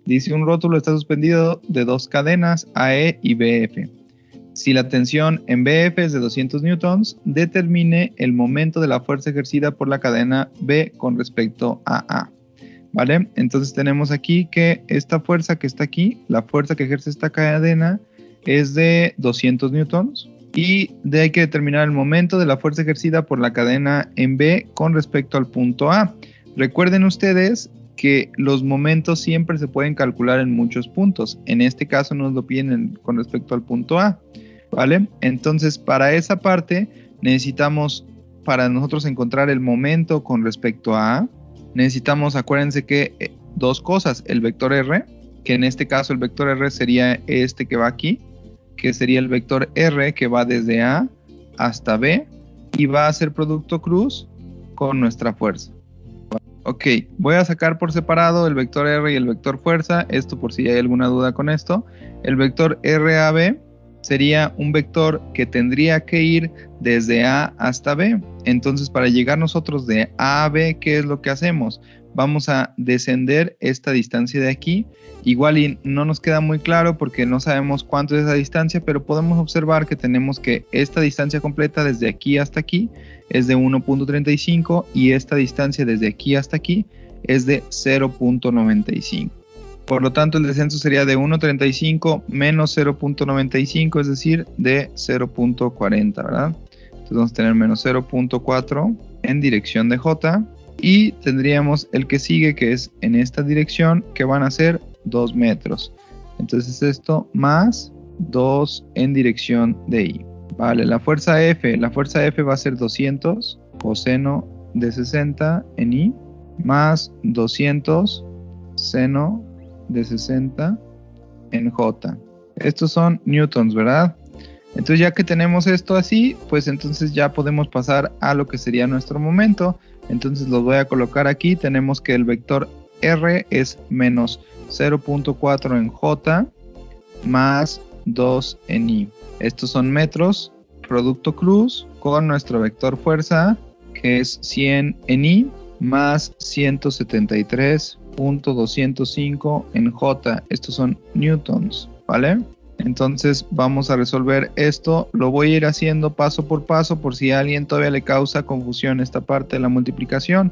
Dice un rótulo está suspendido de dos cadenas AE y BF. Si la tensión en BF es de 200 newtons, determine el momento de la fuerza ejercida por la cadena B con respecto a A. ¿Vale? Entonces tenemos aquí que esta fuerza que está aquí, la fuerza que ejerce esta cadena es de 200 newtons y hay que determinar el momento de la fuerza ejercida por la cadena en B con respecto al punto A. Recuerden ustedes que los momentos siempre se pueden calcular en muchos puntos. En este caso nos lo piden con respecto al punto A, ¿vale? Entonces, para esa parte necesitamos, para nosotros encontrar el momento con respecto a A, necesitamos, acuérdense que dos cosas, el vector R, que en este caso el vector R sería este que va aquí, que sería el vector R que va desde A hasta B y va a ser producto cruz con nuestra fuerza. Ok, voy a sacar por separado el vector R y el vector fuerza, esto por si hay alguna duda con esto. El vector RAB sería un vector que tendría que ir desde A hasta B. Entonces, para llegar nosotros de A a B, ¿qué es lo que hacemos? Vamos a descender esta distancia de aquí. Igual y no nos queda muy claro porque no sabemos cuánto es esa distancia, pero podemos observar que tenemos que esta distancia completa desde aquí hasta aquí es de 1.35 y esta distancia desde aquí hasta aquí es de 0.95. Por lo tanto, el descenso sería de 1.35 menos 0.95, es decir, de 0.40, ¿verdad? Entonces vamos a tener menos 0.4 en dirección de J y tendríamos el que sigue, que es en esta dirección, que van a ser 2 metros. Entonces esto más 2 en dirección de I. Vale, la fuerza F va a ser 200 coseno de 60 en I más 200 seno de 60 en J. Estos son newtons, ¿verdad? Entonces ya que tenemos esto así, pues entonces ya podemos pasar a lo que sería nuestro momento. Entonces los voy a colocar aquí. Tenemos que el vector R es menos 0.4 en J más 2 en I. Estos son metros, producto cruz, con nuestro vector fuerza, que es 100 en I, más 173.205 en J. Estos son newtons, ¿vale? Entonces vamos a resolver esto. Lo voy a ir haciendo paso por paso por si a alguien todavía le causa confusión esta parte de la multiplicación.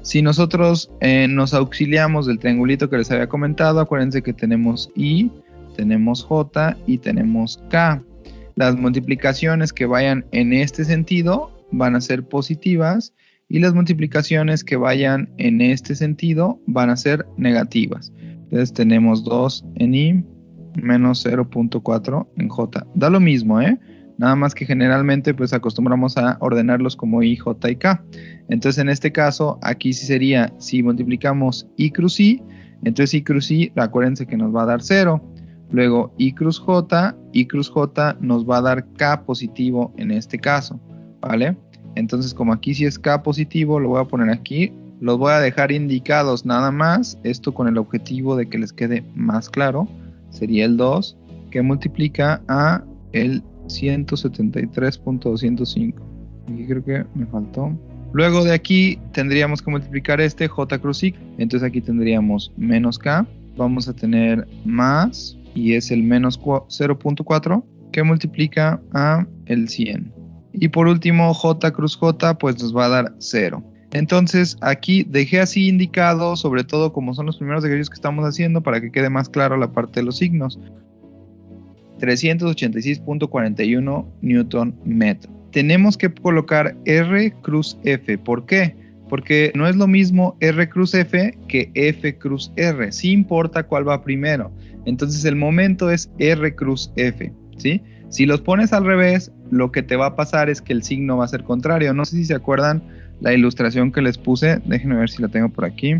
Si nosotros nos auxiliamos del triangulito que les había comentado, acuérdense que tenemos I, tenemos J y tenemos K. Las multiplicaciones que vayan en este sentido van a ser positivas y las multiplicaciones que vayan en este sentido van a ser negativas. Entonces tenemos 2 en I menos 0.4 en J. Da lo mismo, nada más que generalmente pues acostumbramos a ordenarlos como I, J y K. Entonces en este caso aquí sí sería, si multiplicamos I cruz I, entonces I cruz I, acuérdense que nos va a dar 0. Luego I cruz J nos va a dar K positivo en este caso, ¿vale? Entonces como aquí sí es K positivo, lo voy a poner aquí. Los voy a dejar indicados nada más, esto con el objetivo de que les quede más claro. Sería el 2 que multiplica a el 173.205. Aquí creo que me faltó. Luego de aquí tendríamos que multiplicar este J cruz I. Entonces aquí tendríamos menos K. Vamos a tener más, y es el menos 0.4 que multiplica a el 100. Y por último J cruz J pues nos va a dar 0. Entonces aquí dejé así indicado, sobre todo como son los primeros ejercicios que estamos haciendo, para que quede más claro la parte de los signos. 386.41 newton metro. Tenemos que colocar R cruz F. ¿Por qué? Porque no es lo mismo R cruz F que F cruz R. Sí importa cuál va primero. Entonces el momento es R cruz F, ¿sí? Si los pones al revés, lo que te va a pasar es que el signo va a ser contrario. No sé si se acuerdan la ilustración que les puse. Déjenme ver si la tengo por aquí.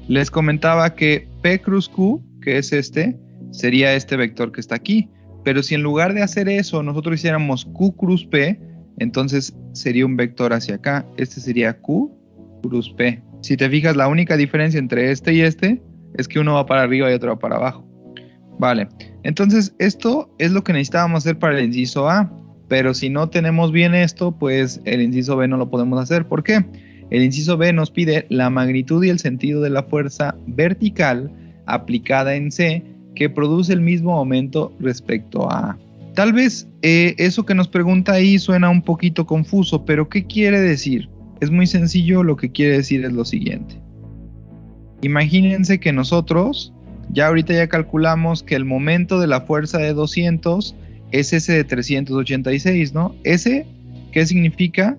Les comentaba que P cruz Q, que es este, sería este vector que está aquí. Pero si en lugar de hacer eso, nosotros hiciéramos Q cruz P, entonces sería un vector hacia acá. Este sería Q cruz P. Si te fijas, la única diferencia entre este y este es que uno va para arriba y otro va para abajo. Vale, entonces esto es lo que necesitábamos hacer para el inciso A. Pero si no tenemos bien esto, pues el inciso B no lo podemos hacer. ¿Por qué? El inciso B nos pide la magnitud y el sentido de la fuerza vertical aplicada en C que produce el mismo momento respecto a A. Tal vez eso que nos pregunta ahí suena un poquito confuso, pero ¿qué quiere decir? Es muy sencillo, lo que quiere decir es lo siguiente. Imagínense que nosotros ahorita ya calculamos que el momento de la fuerza de 200 es ese de 386, ¿no? Ese, ¿qué significa?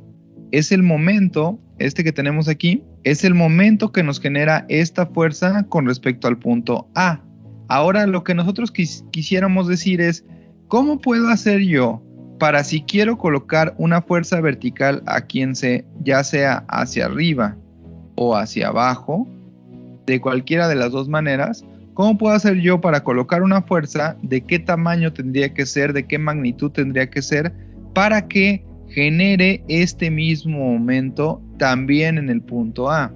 Es el momento, este que tenemos aquí, es el momento que nos genera esta fuerza con respecto al punto A. Ahora lo que nosotros quisiéramos decir es, ¿cómo puedo hacer yo para si quiero colocar una fuerza vertical aquí en C, ya sea hacia arriba o hacia abajo, de cualquiera de las dos maneras, ¿cómo puedo hacer yo para colocar una fuerza? ¿De qué tamaño tendría que ser? ¿De qué magnitud tendría que ser? Para que genere este mismo momento también en el punto A.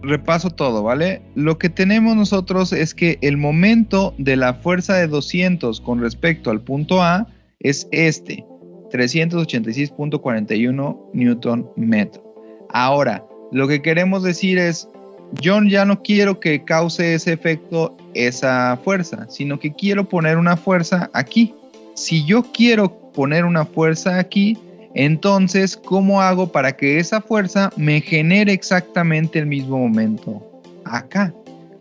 Repaso todo, ¿vale? Lo que tenemos nosotros es que el momento de la fuerza de 200 con respecto al punto A es este, 386.41 Newton metro. Ahora, lo que queremos decir es, yo ya no quiero que cause ese efecto esa fuerza, sino que quiero poner una fuerza aquí. Si yo quiero poner una fuerza aquí, entonces, ¿cómo hago para que esa fuerza me genere exactamente el mismo momento? Acá.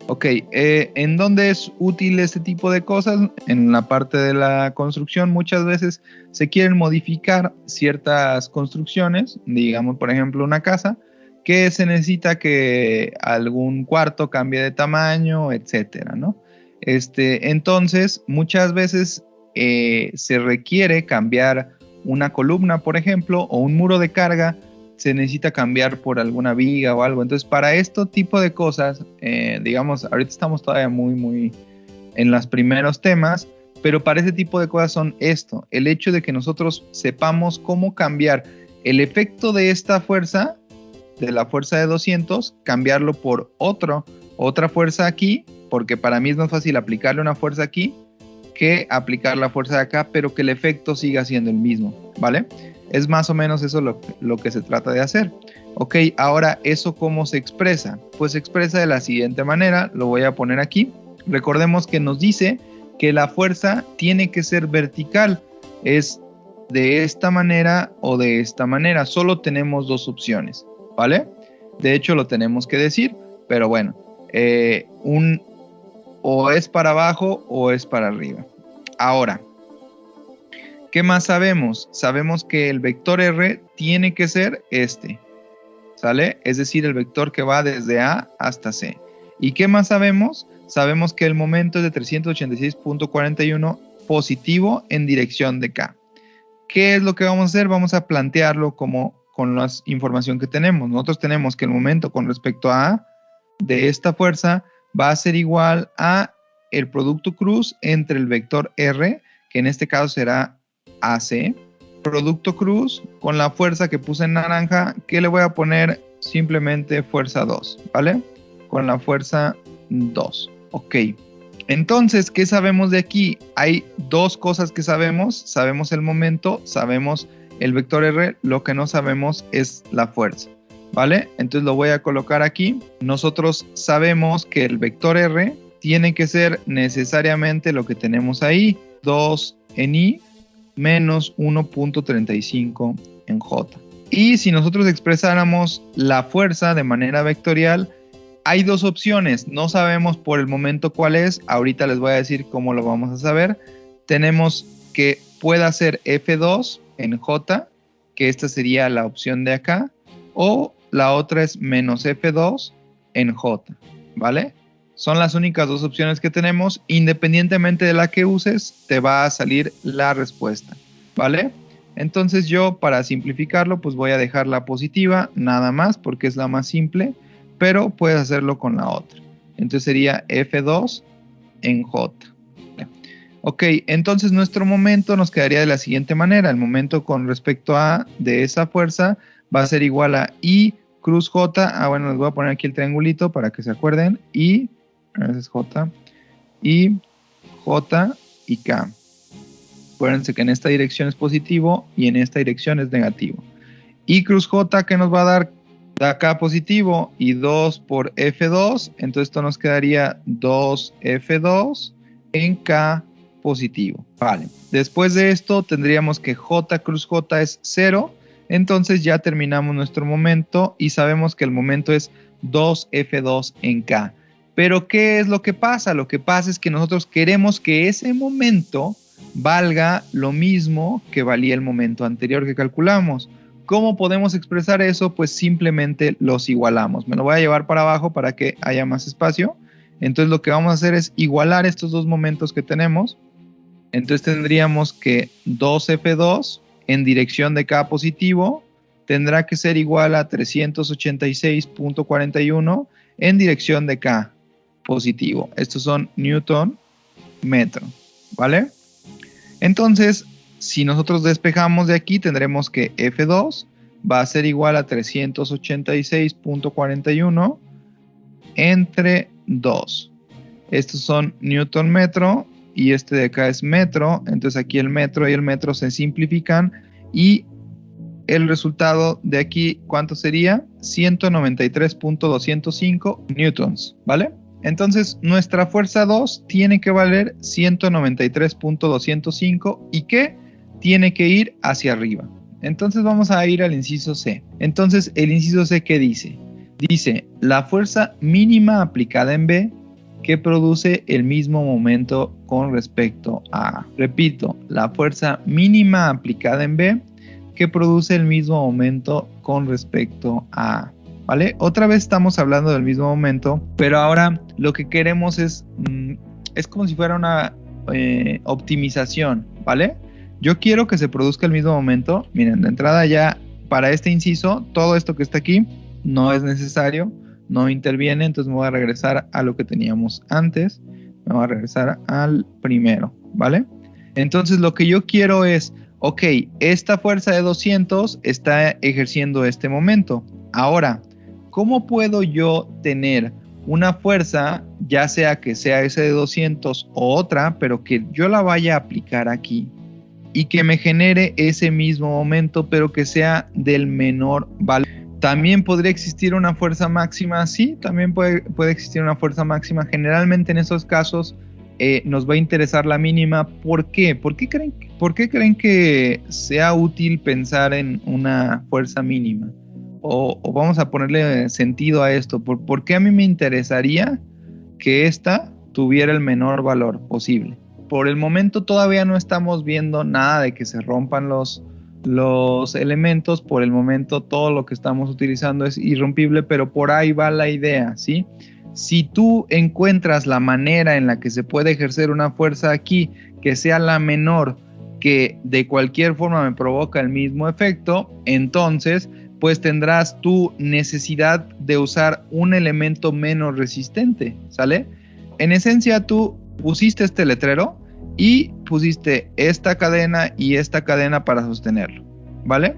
Ok, ¿en dónde es útil este tipo de cosas? En la parte de la construcción muchas veces se quieren modificar ciertas construcciones, digamos por ejemplo una casa, que se necesita que algún cuarto cambie de tamaño, etcétera, ¿no? Entonces, muchas veces se requiere cambiar una columna, por ejemplo, o un muro de carga, se necesita cambiar por alguna viga o algo. Entonces, para este tipo de cosas, digamos, ahorita estamos todavía muy en los primeros temas, pero para ese tipo de cosas son esto, el hecho de que nosotros sepamos cómo cambiar el efecto de esta fuerza, de la fuerza de 200, cambiarlo por otra fuerza aquí, porque para mí es más fácil aplicarle una fuerza aquí que aplicar la fuerza de acá, pero que el efecto siga siendo el mismo, ¿vale? Es más o menos eso lo que se trata de hacer. Ok, ahora, ¿eso cómo se expresa? Pues se expresa de la siguiente manera, lo voy a poner aquí. Recordemos que nos dice que la fuerza tiene que ser vertical, es de esta manera o de esta manera, solo tenemos dos opciones, ¿vale? De hecho, lo tenemos que decir, pero bueno, o es para abajo o es para arriba. Ahora, ¿qué más sabemos? Sabemos que el vector R tiene que ser este, ¿sale? Es decir, el vector que va desde A hasta C. ¿Y qué más sabemos? Sabemos que el momento es de 386.41 positivo en dirección de K. ¿Qué es lo que vamos a hacer? Vamos a plantearlo como con la información que tenemos. Nosotros tenemos que el momento con respecto a A de esta fuerza va a ser igual a el producto cruz entre el vector R, que en este caso será AC, producto cruz con la fuerza que puse en naranja, que le voy a poner simplemente fuerza 2, ¿vale? Con la fuerza 2. Ok. Entonces, ¿qué sabemos de aquí? Hay dos cosas que sabemos. Sabemos el momento, sabemos el vector R, lo que no sabemos es la fuerza, ¿vale? Entonces lo voy a colocar aquí. Nosotros sabemos que el vector R tiene que ser necesariamente lo que tenemos ahí, 2 en I menos 1.35 en J. Y si nosotros expresáramos la fuerza de manera vectorial, hay dos opciones, no sabemos por el momento cuál es, ahorita les voy a decir cómo lo vamos a saber. Tenemos que pueda ser F2 en J, que esta sería la opción de acá, o la otra es menos F2 en J, ¿vale? Son las únicas dos opciones que tenemos, independientemente de la que uses, te va a salir la respuesta, ¿vale? Entonces yo, para simplificarlo, pues voy a dejar la positiva, nada más, porque es la más simple, pero puedes hacerlo con la otra. Entonces sería F2 en J. Ok, entonces nuestro momento nos quedaría de la siguiente manera. El momento con respecto a de esa fuerza va a ser igual a I cruz J. Bueno, les voy a poner aquí el triangulito para que se acuerden. I, ese es J, I, J y K. Acuérdense que en esta dirección es positivo y en esta dirección es negativo. I cruz J, ¿qué nos va a dar? da K positivo y 2 por F2, entonces esto nos quedaría 2F2 en K positivo. Vale, después de esto tendríamos que J cruz J es 0, entonces ya terminamos nuestro momento y sabemos que el momento es 2F2 en K. Pero ¿qué es lo que pasa? Lo que pasa es que nosotros queremos que ese momento valga lo mismo que valía el momento anterior que calculamos. ¿Cómo podemos expresar eso? Pues simplemente los igualamos. Me lo voy a llevar para abajo para que haya más espacio. Entonces lo que vamos a hacer es igualar estos dos momentos que tenemos. Entonces tendríamos que 2F2 en dirección de K positivo tendrá que ser igual a 386.41 en dirección de K positivo. Estos son Newton metro, ¿vale? Entonces, si nosotros despejamos de aquí, tendremos que F2 va a ser igual a 386.41 entre 2. Estos son Newton metro y este de acá es metro. Entonces aquí el metro y el metro se simplifican y el resultado de aquí, ¿cuánto sería? 193.205 newtons, ¿vale? Entonces, nuestra fuerza 2 tiene que valer 193.205 y ¿qué? Tiene que ir hacia arriba. Entonces vamos a ir al inciso C. Entonces, el inciso C, ¿qué dice? Dice, la fuerza mínima aplicada en B que produce el mismo momento con respecto a A. Repito, la fuerza mínima aplicada en B que produce el mismo momento con respecto a A. ¿Vale? Otra vez estamos hablando del mismo momento, pero ahora lo que queremos es como si fuera una optimización, ¿vale? Yo quiero que se produzca el mismo momento. Miren, de entrada ya para este inciso, todo esto que está aquí no es necesario, no interviene, entonces me voy a regresar a lo que teníamos antes, me voy a regresar al primero, ¿vale? Entonces lo que yo quiero es, ok, esta fuerza de 200 está ejerciendo este momento. Ahora, ¿cómo puedo yo tener una fuerza, ya sea que sea ese de 200 o otra, pero que yo la vaya a aplicar aquí y que me genere ese mismo momento, pero que sea del menor valor? También podría existir una fuerza máxima, sí, también puede existir una fuerza máxima. Generalmente en esos casos nos va a interesar la mínima. ¿Por qué? ¿Por qué creen que sea útil pensar en una fuerza mínima? O vamos a ponerle sentido a esto. ¿Por qué a mí me interesaría que esta tuviera el menor valor posible? Por el momento todavía no estamos viendo nada de que se rompan los elementos. Por el momento todo lo que estamos utilizando es irrompible, pero por ahí va la idea, ¿sí? Si tú encuentras la manera en la que se puede ejercer una fuerza aquí que sea la menor, que de cualquier forma me provoca el mismo efecto, entonces pues tendrás tu necesidad de usar un elemento menos resistente, ¿sale? En esencia tú pusiste este letrero y pusiste esta cadena y esta cadena para sostenerlo, ¿vale?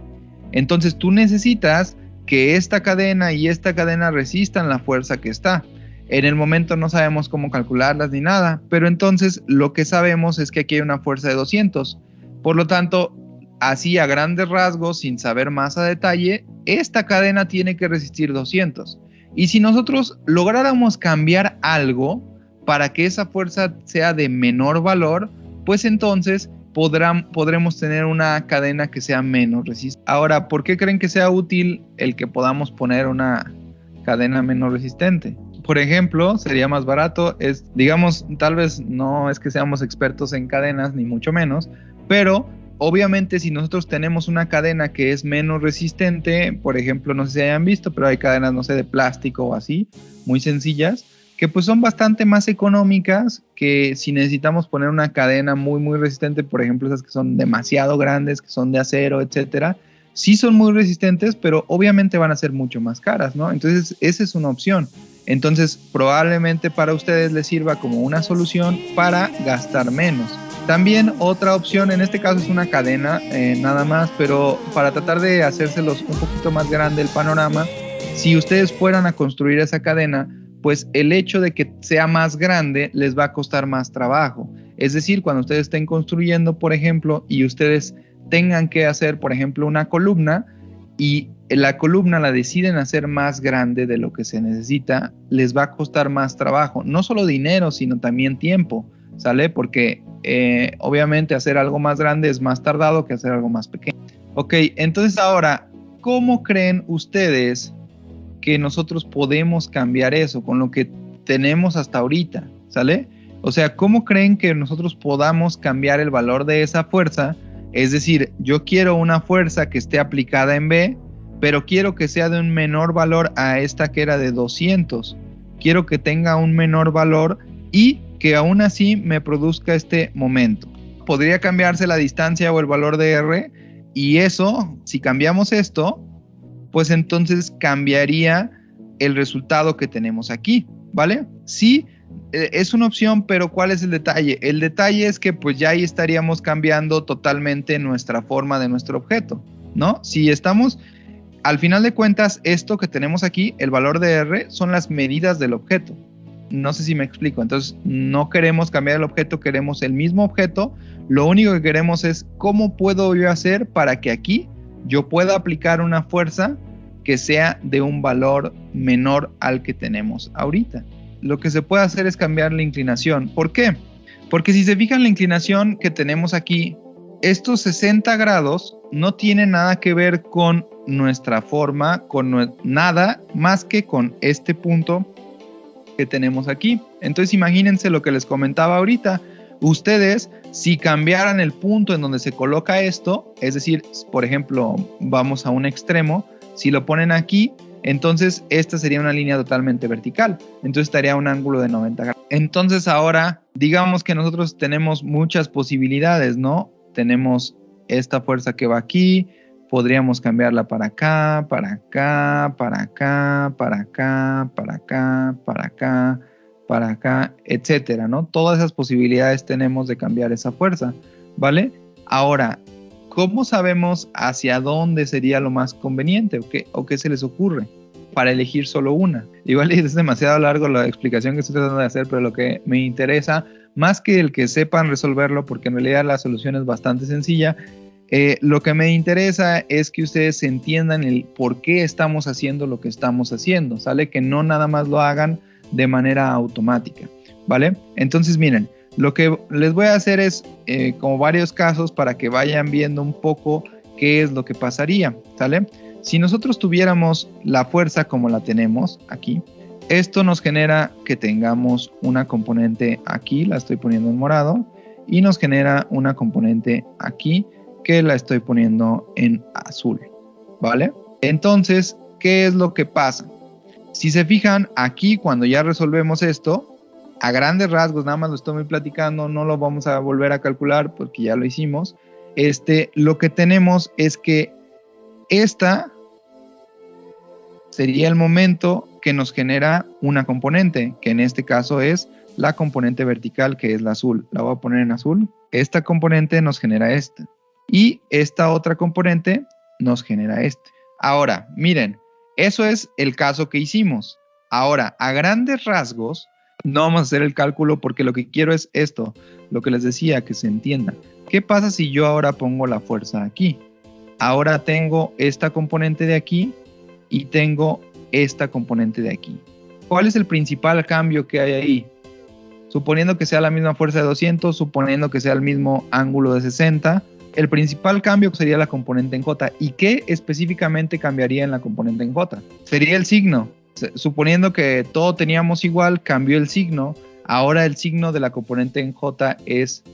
Entonces tú necesitas que esta cadena y esta cadena resistan la fuerza que está. En el momento no sabemos cómo calcularlas ni nada, pero entonces lo que sabemos es que aquí hay una fuerza de 200. Por lo tanto, así a grandes rasgos, sin saber más a detalle, esta cadena tiene que resistir 200. Y si nosotros lográramos cambiar algo para que esa fuerza sea de menor valor, pues entonces podremos tener una cadena que sea menos resistente. Ahora, ¿por qué creen que sea útil el que podamos poner una cadena menos resistente? Por ejemplo, sería más barato, digamos, tal vez no es que seamos expertos en cadenas, ni mucho menos, pero obviamente si nosotros tenemos una cadena que es menos resistente, por ejemplo, no sé si hayan visto, pero hay cadenas, no sé, de plástico o así, muy sencillas, que pues son bastante más económicas que si necesitamos poner una cadena muy, muy resistente, por ejemplo, esas que son demasiado grandes, que son de acero, etcétera. Sí son muy resistentes, pero obviamente van a ser mucho más caras, ¿no? Entonces, esa es una opción. Entonces, probablemente para ustedes les sirva como una solución para gastar menos. También otra opción, en este caso es una cadena, nada más, pero para tratar de hacérselos un poquito más grande el panorama, si ustedes fueran a construir esa cadena, pues el hecho de que sea más grande les va a costar más trabajo. Es decir, cuando ustedes estén construyendo, por ejemplo, y ustedes tengan que hacer, por ejemplo, una columna, y la columna la deciden hacer más grande de lo que se necesita, les va a costar más trabajo, no solo dinero, sino también tiempo, ¿sale? Porque obviamente hacer algo más grande es más tardado que hacer algo más pequeño. Ok, entonces ahora, ¿cómo creen ustedes que nosotros podemos cambiar eso con lo que tenemos hasta ahorita? ¿Sale? O sea, ¿cómo creen que nosotros podamos cambiar el valor de esa fuerza? Es decir, yo quiero una fuerza que esté aplicada en B, pero quiero que sea de un menor valor a esta que era de 200. Quiero que tenga un menor valor y que aún así me produzca este momento. Podría cambiarse la distancia o el valor de R, y eso, si cambiamos esto, pues entonces cambiaría el resultado que tenemos aquí, ¿vale? Sí, es una opción, pero ¿cuál es el detalle? El detalle es que pues ya ahí estaríamos cambiando totalmente nuestra forma de nuestro objeto, ¿no? Si estamos, al final de cuentas, esto que tenemos aquí, el valor de R, son las medidas del objeto. No sé si me explico. Entonces, no queremos cambiar el objeto, queremos el mismo objeto. Lo único que queremos es cómo puedo yo hacer para que aquí yo pueda aplicar una fuerza que sea de un valor menor al que tenemos ahorita. Lo que se puede hacer es cambiar la inclinación. ¿Por qué? Porque si se fijan la inclinación que tenemos aquí, estos 60 grados no tienen nada que ver con nuestra forma, con nada más que con este punto que tenemos aquí. Entonces imagínense lo que les comentaba ahorita. Ustedes, si cambiaran el punto en donde se coloca esto, es decir, por ejemplo, vamos a un extremo, si lo ponen aquí, entonces esta sería una línea totalmente vertical, entonces estaría a un ángulo de 90 grados. Entonces ahora, digamos que nosotros tenemos muchas posibilidades, ¿no? Tenemos esta fuerza que va aquí, podríamos cambiarla para acá, para acá, para acá, para acá, para acá, para acá, para acá, etcétera, ¿no? Todas esas posibilidades tenemos de cambiar esa fuerza, ¿vale? Ahora, ¿cómo sabemos hacia dónde sería lo más conveniente o qué se les ocurre para elegir solo una? Igual es demasiado largo la explicación que estoy tratando de hacer, pero lo que me interesa, más que el que sepan resolverlo, porque en realidad la solución es bastante sencilla, lo que me interesa es que ustedes entiendan el por qué estamos haciendo lo que estamos haciendo, ¿sale? Que no nada más lo hagan de manera automática, ¿vale? Entonces miren, lo que les voy a hacer es como varios casos para que vayan viendo un poco qué es lo que pasaría, ¿sale? Si nosotros tuviéramos la fuerza como la tenemos aquí, esto nos genera que tengamos una componente aquí, la estoy poniendo en morado, y nos genera una componente aquí, que la estoy poniendo en azul, ¿vale? Entonces, ¿qué es lo que pasa? Si se fijan, aquí cuando ya resolvemos esto, a grandes rasgos, nada más lo estoy platicando, no lo vamos a volver a calcular porque ya lo hicimos. Lo que tenemos es que esta sería el momento que nos genera una componente, que en este caso es la componente vertical, que es la azul. La voy a poner en azul. Esta componente nos genera esta. Y esta otra componente nos genera este. Ahora, miren, eso es el caso que hicimos. Ahora, a grandes rasgos, no vamos a hacer el cálculo porque lo que quiero es esto, lo que les decía, que se entienda. ¿Qué pasa si yo ahora pongo la fuerza aquí? Ahora tengo esta componente de aquí y tengo esta componente de aquí. ¿Cuál es el principal cambio que hay ahí? Suponiendo que sea la misma fuerza de 200, suponiendo que sea el mismo ángulo de 60, el principal cambio sería la componente en J. ¿Y qué específicamente cambiaría en la componente en J? Sería el signo. Suponiendo que todo teníamos igual, cambió el signo. Ahora el signo de la componente en J es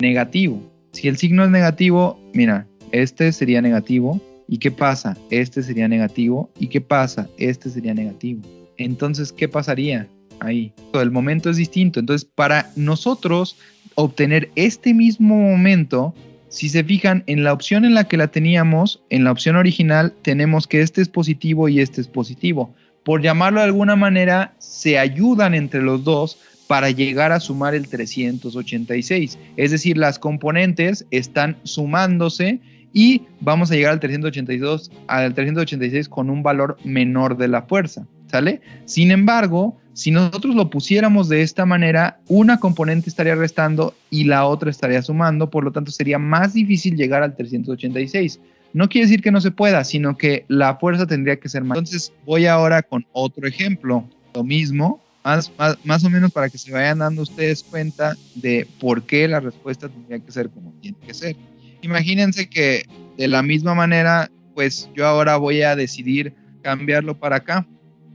negativo. Si el signo es negativo, mira, este sería negativo. ¿Y qué pasa? Este sería negativo. ¿Y qué pasa? Este sería negativo. Entonces, ¿qué pasaría ahí? El momento es distinto. Entonces, para nosotros obtener este mismo momento, si se fijan en la opción en la que la teníamos, en la opción original, tenemos que este es positivo y este es positivo. Por llamarlo de alguna manera, se ayudan entre los dos para llegar a sumar el 386. Es decir, las componentes están sumándose y vamos a llegar al 386 con un valor menor de la fuerza, ¿sale? Sin embargo, si nosotros lo pusiéramos de esta manera, una componente estaría restando y la otra estaría sumando, por lo tanto sería más difícil llegar al 386. No quiere decir que no se pueda, sino que la fuerza tendría que ser más. Entonces voy ahora con otro ejemplo, lo mismo, más o menos para que se vayan dando ustedes cuenta de por qué la respuesta tendría que ser como tiene que ser. Imagínense que de la misma manera, pues yo ahora voy a decidir cambiarlo para acá.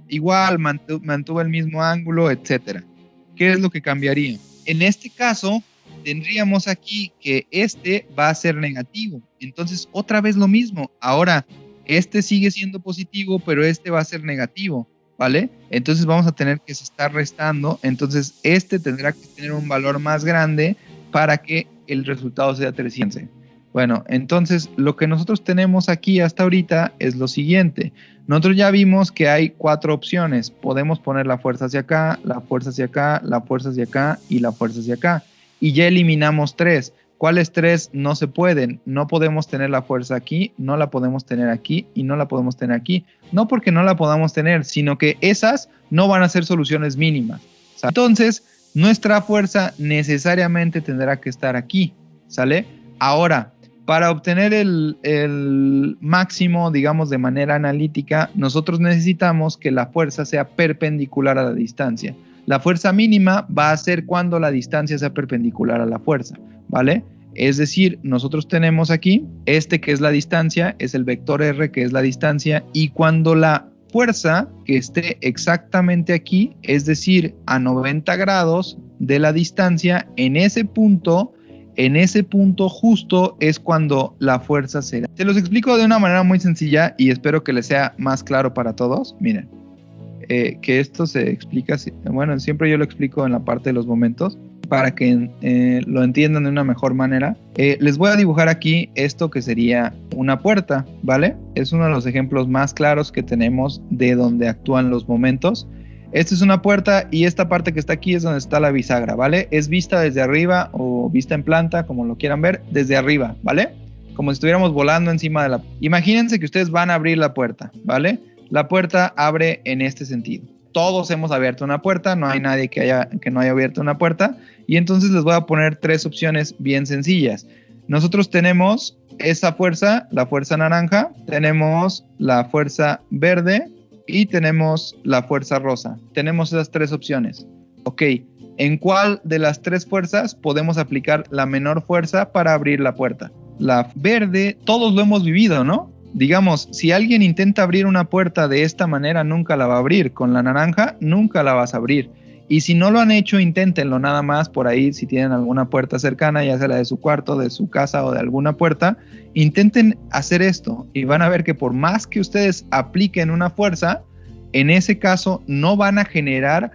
Igual mantuvo el mismo ángulo, etcétera. ¿Qué es lo que cambiaría? En este caso, tendríamos aquí que este va a ser negativo. Entonces, otra vez lo mismo. Ahora, este sigue siendo positivo, pero este va a ser negativo, ¿vale? Entonces vamos a tener que se está restando. Entonces, este tendrá que tener un valor más grande para que el resultado sea 300. Bueno, entonces lo que nosotros tenemos aquí hasta ahorita es lo siguiente. Nosotros ya vimos que hay 4 opciones. Podemos poner la fuerza hacia acá, la fuerza hacia acá, la fuerza hacia acá y la fuerza hacia acá. Y ya eliminamos 3. ¿Cuáles 3 no se pueden? No podemos tener la fuerza aquí, no la podemos tener aquí y no la podemos tener aquí. No porque no la podamos tener, sino que esas no van a ser soluciones mínimas. Entonces, nuestra fuerza necesariamente tendrá que estar aquí, ¿sale? Ahora, para obtener el máximo, digamos de manera analítica, nosotros necesitamos que la fuerza sea perpendicular a la distancia. La fuerza mínima va a ser cuando la distancia sea perpendicular a la fuerza, ¿vale? Es decir, nosotros tenemos aquí, este que es la distancia, es el vector R que es la distancia, y cuando la fuerza que esté exactamente aquí, es decir, a 90 grados de la distancia, en ese punto justo es cuando la fuerza será. Se los explico de una manera muy sencilla y espero que les sea más claro para todos. Miren, que esto se explica, bueno, siempre yo lo explico en la parte de los momentos para que lo entiendan de una mejor manera. Les voy a dibujar aquí esto que sería una puerta, ¿vale? Es uno de los ejemplos más claros que tenemos de donde actúan los momentos. Esta es una puerta y esta parte que está aquí es donde está la bisagra, ¿vale? Es vista desde arriba o vista en planta, como lo quieran ver, desde arriba, ¿vale? Como si estuviéramos volando encima de la... Imagínense que ustedes van a abrir la puerta, ¿vale? La puerta abre en este sentido. Todos hemos abierto una puerta, no hay nadie que no haya abierto una puerta. Y entonces les voy a poner 3 opciones bien sencillas. Nosotros tenemos esa fuerza, la fuerza naranja, tenemos la fuerza verde y tenemos la fuerza rosa. Tenemos esas 3 opciones. Ok, ¿en cuál de las 3 fuerzas podemos aplicar la menor fuerza para abrir la puerta? La verde, todos lo hemos vivido, ¿no? Digamos, si alguien intenta abrir una puerta de esta manera, nunca la va a abrir. Con la naranja, nunca la vas a abrir. Y si no lo han hecho, inténtenlo nada más por ahí, si tienen alguna puerta cercana, ya sea la de su cuarto, de su casa o de alguna puerta, intenten hacer esto y van a ver que por más que ustedes apliquen una fuerza, en ese caso no van a generar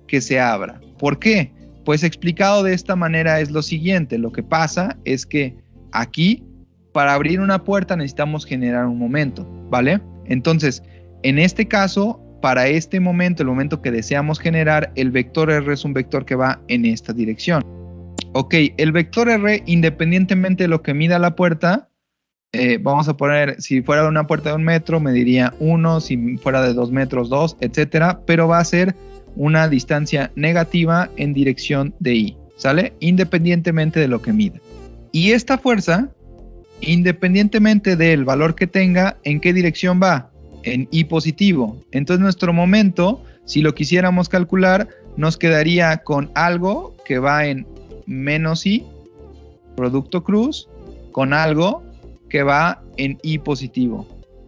que se abra. ¿Por qué? Pues explicado de esta manera es lo siguiente, lo que pasa es que aquí, para abrir una puerta necesitamos generar un momento, ¿vale? Entonces, en este caso, para este momento, el momento que deseamos generar, el vector R es un vector que va en esta dirección. Ok, el vector R, independientemente de lo que mida la puerta, vamos a poner, si fuera una puerta de 1 metro, mediría 1, si fuera de 2 metros, 2, etcétera, pero va a ser una distancia negativa en dirección de I, ¿sale? Independientemente de lo que mida. Y esta fuerza, independientemente del valor que tenga, ¿en qué dirección va? En I positivo. Entonces nuestro momento, si lo quisiéramos calcular, nos quedaría con algo que va en menos I, producto cruz, con algo que va en I positivo.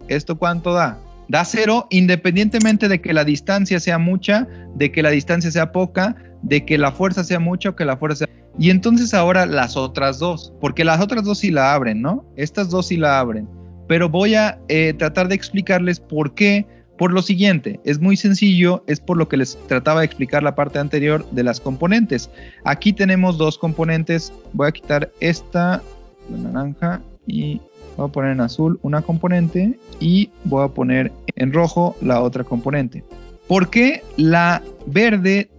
¿Esto cuánto da? Da 0 independientemente de que la distancia sea mucha, de que la distancia sea poca, de que la fuerza sea mucha o que la fuerza sea... Y entonces ahora las otras dos, porque las otras dos sí la abren, ¿no? Estas dos sí la abren. Pero voy a tratar de explicarles por qué. Por lo siguiente, es muy sencillo, es por lo que les trataba de explicar la parte anterior de las componentes. Aquí tenemos 2 componentes. Voy a quitar esta, la naranja, y voy a poner en azul una componente y voy a poner en rojo la otra componente. ¿Por qué la verde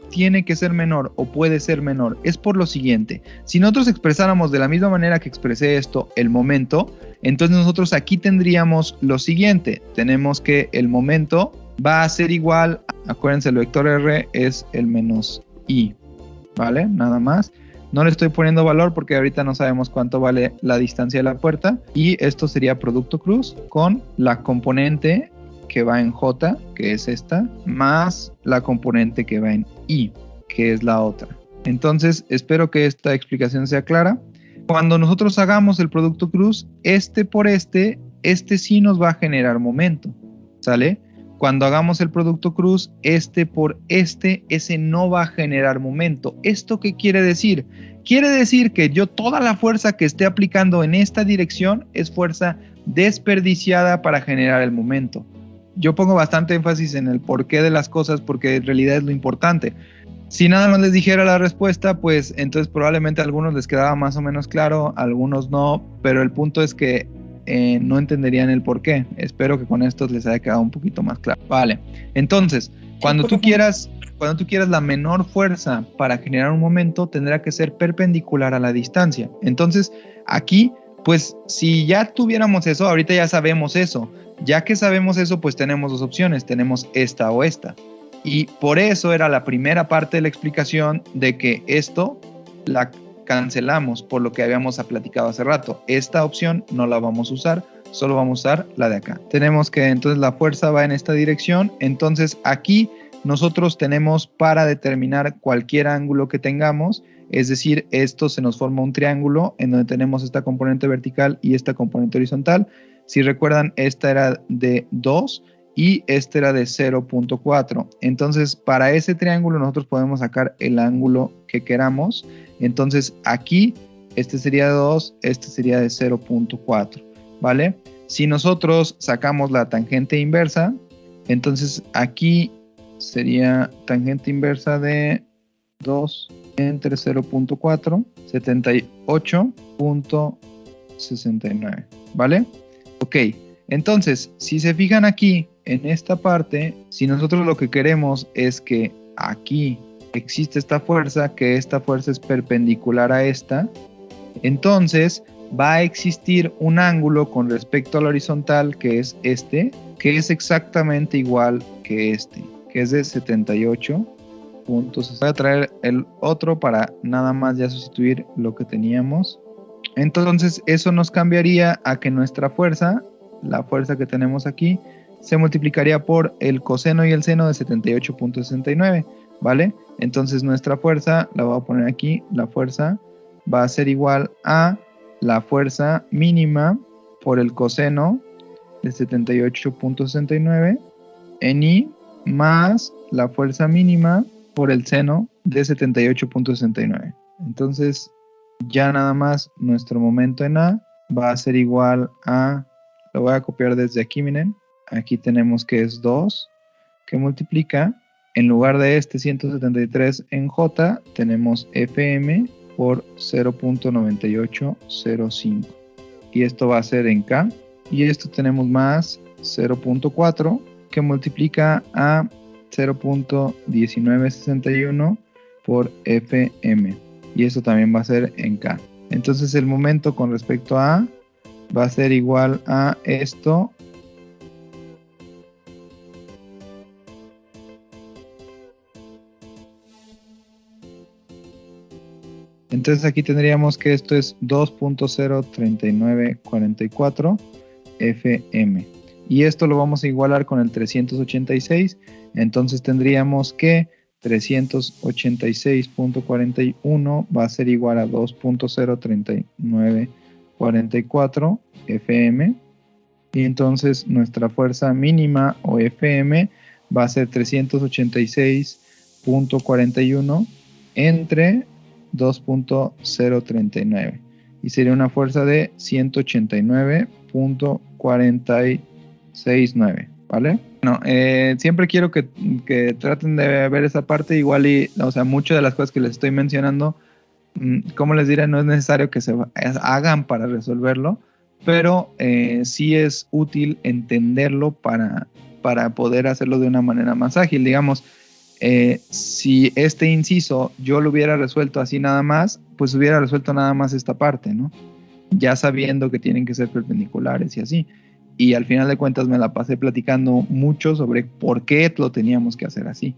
tiene que ser menor o puede ser menor? Es por lo siguiente. Si nosotros expresáramos de la misma manera que expresé esto, el momento, entonces nosotros aquí tendríamos lo siguiente. Tenemos que el momento va a ser igual, acuérdense, el vector R es el menos I, ¿vale? Nada más. No le estoy poniendo valor porque ahorita no sabemos cuánto vale la distancia de la puerta. Y esto sería producto cruz con la componente que va en J, que es esta, más la componente que va en I, que es la otra. Entonces, espero que esta explicación sea clara. Cuando nosotros hagamos el producto cruz, por este sí nos va a generar momento, ¿sale? Cuando hagamos el producto cruz, por ese no va a generar momento. ¿Esto qué quiere decir? Quiere decir que yo toda la fuerza que esté aplicando en esta dirección es fuerza desperdiciada para generar el momento. Yo pongo bastante énfasis en el porqué de las cosas porque en realidad es lo importante. Si nada más les dijera la respuesta, pues entonces probablemente a algunos les quedaba más o menos claro, a algunos no, pero el punto es que no entenderían el por qué. Espero que con esto les haya quedado un poquito más claro. Vale, entonces, cuando tú quieras la menor fuerza para generar un momento, tendrá que ser perpendicular a la distancia. Entonces, aquí, pues si ya tuviéramos eso, ahorita ya sabemos eso. Ya que sabemos eso, pues tenemos dos opciones, tenemos esta o esta. Y por eso era la primera parte de la explicación de que esto la cancelamos por lo que habíamos platicado hace rato. Esta opción no la vamos a usar, solo vamos a usar la de acá. Tenemos que entonces la fuerza va en esta dirección, entonces aquí nosotros tenemos para determinar cualquier ángulo que tengamos, es decir, esto se nos forma un triángulo en donde tenemos esta componente vertical y esta componente horizontal. Si recuerdan, esta era de 2 y este era de 0.4. Entonces, para ese triángulo nosotros podemos sacar el ángulo que queramos. Entonces, aquí, este sería de 2, este sería de 0.4, ¿vale? Si nosotros sacamos la tangente inversa, entonces aquí sería tangente inversa de 2 entre 0.4, 78.69, ¿vale? Ok, entonces, si se fijan aquí, en esta parte, si nosotros lo que queremos es que aquí existe esta fuerza, que esta fuerza es perpendicular a esta, entonces va a existir un ángulo con respecto al horizontal, que es este, que es exactamente igual que este, que es de 78 puntos. Voy a traer el otro para nada más ya sustituir lo que teníamos. Entonces, eso nos cambiaría a que nuestra fuerza, la fuerza que tenemos aquí, se multiplicaría por el coseno y el seno de 78.69, ¿vale? Entonces nuestra fuerza, la voy a poner aquí, la fuerza va a ser igual a la fuerza mínima por el coseno de 78.69 en I más la fuerza mínima por el seno de 78.69. Entonces ya nada más nuestro momento en A va a ser igual a, lo voy a copiar desde aquí, miren, aquí tenemos que es 2, que multiplica, en lugar de este 173 en J, tenemos FM por 0.9805. Y esto va a ser en K. Y esto tenemos más 0.4, que multiplica a 0.1961 por FM. Y esto también va a ser en K. Entonces el momento con respecto a A va a ser igual a esto. Entonces aquí tendríamos que esto es 2.03944 FM. Y esto lo vamos a igualar con el 386. Entonces tendríamos que 386.41 va a ser igual a 2.03944 FM. Y entonces nuestra fuerza mínima o FM va a ser 386.41 entre 2.039 y sería una fuerza de 189.469, ¿vale? Bueno, siempre quiero que traten de ver esa parte, igual y, o sea, muchas de las cosas que les estoy mencionando, como les diré, no es necesario que se hagan para resolverlo, pero sí es útil entenderlo para poder hacerlo de una manera más ágil, digamos. Si este inciso yo lo hubiera resuelto así nada más, pues hubiera resuelto nada más esta parte, ¿no? Ya sabiendo que tienen que ser perpendiculares y así. Y al final de cuentas me la pasé platicando mucho sobre por qué lo teníamos que hacer así.